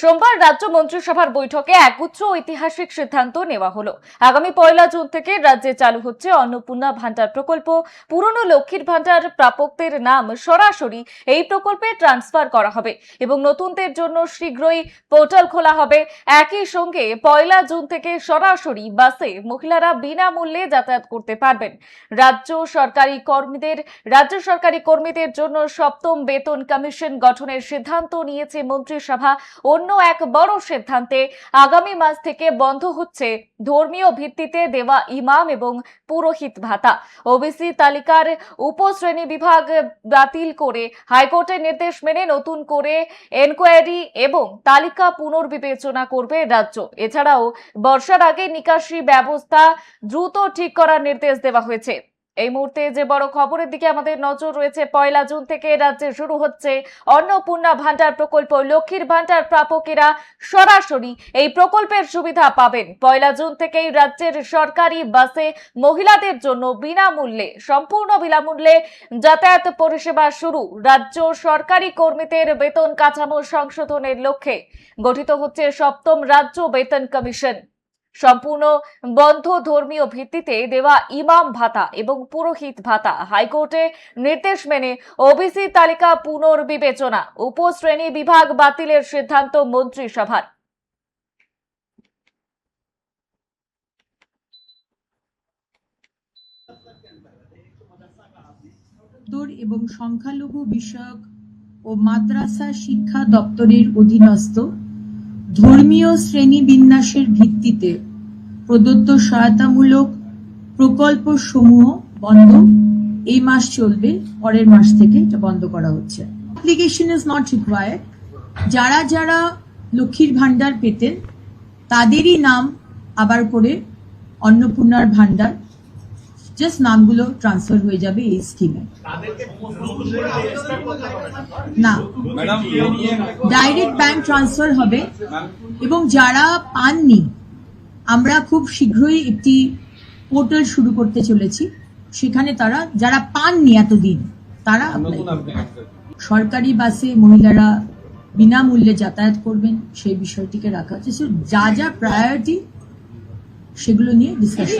সোমবার রাজ্য মন্ত্রিসভার বৈঠকে একগুচ্ছ ঐতিহাসিক সিদ্ধান্ত নেওয়া হলো। আগামী 1 জুন থেকে রাজ্যে চালু হচ্ছে অন্নপূর্ণা ভান্ডার প্রকল্প। পুরনো লক্ষ্মীর ভান্ডার প্রাপকদের নাম সরাসরি এই প্রকল্পে ট্রান্সফার করা হবে এবং নতুনদের জন্য শীঘ্রই পোর্টাল খোলা হবে। একই সঙ্গে 1 জুন থেকে সরাসরি বাসে মহিলারা বিনামূল্যে যাতায়াত করতে পারবেন। রাজ্য সরকারি কর্মীদের জন্য সপ্তম বেতন কমিশন গঠনের সিদ্ধান্ত নিয়েছে মন্ত্রিসভা। অন্য এক বড় সিদ্ধান্তে আগামী মাস থেকে বন্ধ হচ্ছে ধর্মীয় ভিত্তিতে দেওয়া ইমাম এবং পুরোহিত ভাতা। ওবিসি তালিকার উপশ্রেণী বিভাগ বাতিল করে হাইকোর্টের নির্দেশ মেনে নতুন করে এনকোয়ারি এবং তালিকা পুনর্বিবেচনা করবে রাজ্য। এছাড়াও বর্ষার আগে নিকাশি ব্যবস্থা দ্রুত ঠিক করার নির্দেশ দেওয়া হয়েছে। এই মুহূর্তে যে বড় খবরের দিকে আমাদের নজর রয়েছে, 1 জুন থেকে রাজ্যে শুরু হচ্ছে অন্নপূর্ণা ভান্ডার প্রকল্প। লক্ষ্মীর ভান্ডার প্রাপকেরা সরাসরি এই প্রকল্পের সুবিধা পাবেন। 1 জুন থেকেই রাজ্যের সরকারি বাসে মহিলাদের জন্য সম্পূর্ণ বিনামূল্যে যাতায়াত পরিষেবা শুরু। রাজ্য সরকারি কর্মীদের বেতন কাঠামো সংশোধনের লক্ষ্যে গঠিত হচ্ছে সপ্তম রাজ্য বেতন কমিশন। সম্পূর্ণ বন্ধ ধর্মীয় ভিত্তিতে দেওয়া ইমাম ভাতা এবং পুরোহিত ভাতা। হাইকোর্টে নির্দেশ মেনে ওবিসি তালিকা পুনর্বিবেচনা, উপশ্রেণী বিভাগ বাতিলের সিদ্ধান্ত মন্ত্রিসভার। এবং সংখ্যালঘু বিষয়ক ও মাদ্রাসা শিক্ষা দপ্তরের অধীনস্থ ধর্মীয় শ্রেণীবিন্যাসের ভিত্তিতে প্রদত্ত সহায়তামূলক প্রকল্প সমূহ বন্ধ এই মাস চলবে, পরের মাস থেকে এটা বন্ধ করা হচ্ছে। Application is not required. যারা যারা লক্ষ্মীর ভান্ডার পেতেন তাদেরই নাম আবার করে অন্নপূর্ণার ভান্ডার, জাস্ট নামগুলো ট্রান্সফার হয়ে যাবে এই স্কিমে। না, ডাইরেক্ট ব্যাংক ট্রান্সফার হবে এবং যারা পাননি আমরা খুব শীঘ্রই একটি পোর্টাল শুরু করতে চলেছি। সেখানে যারা পাননি এতদিন তারা সরকারি বাসে মহিলারা বিনামূল্যে যাতায়াত করবেন সেই বিষয়টিকে রাখা হচ্ছে। যা যা প্রায়োরিটি সেগুলো নিয়ে ডিসকাশন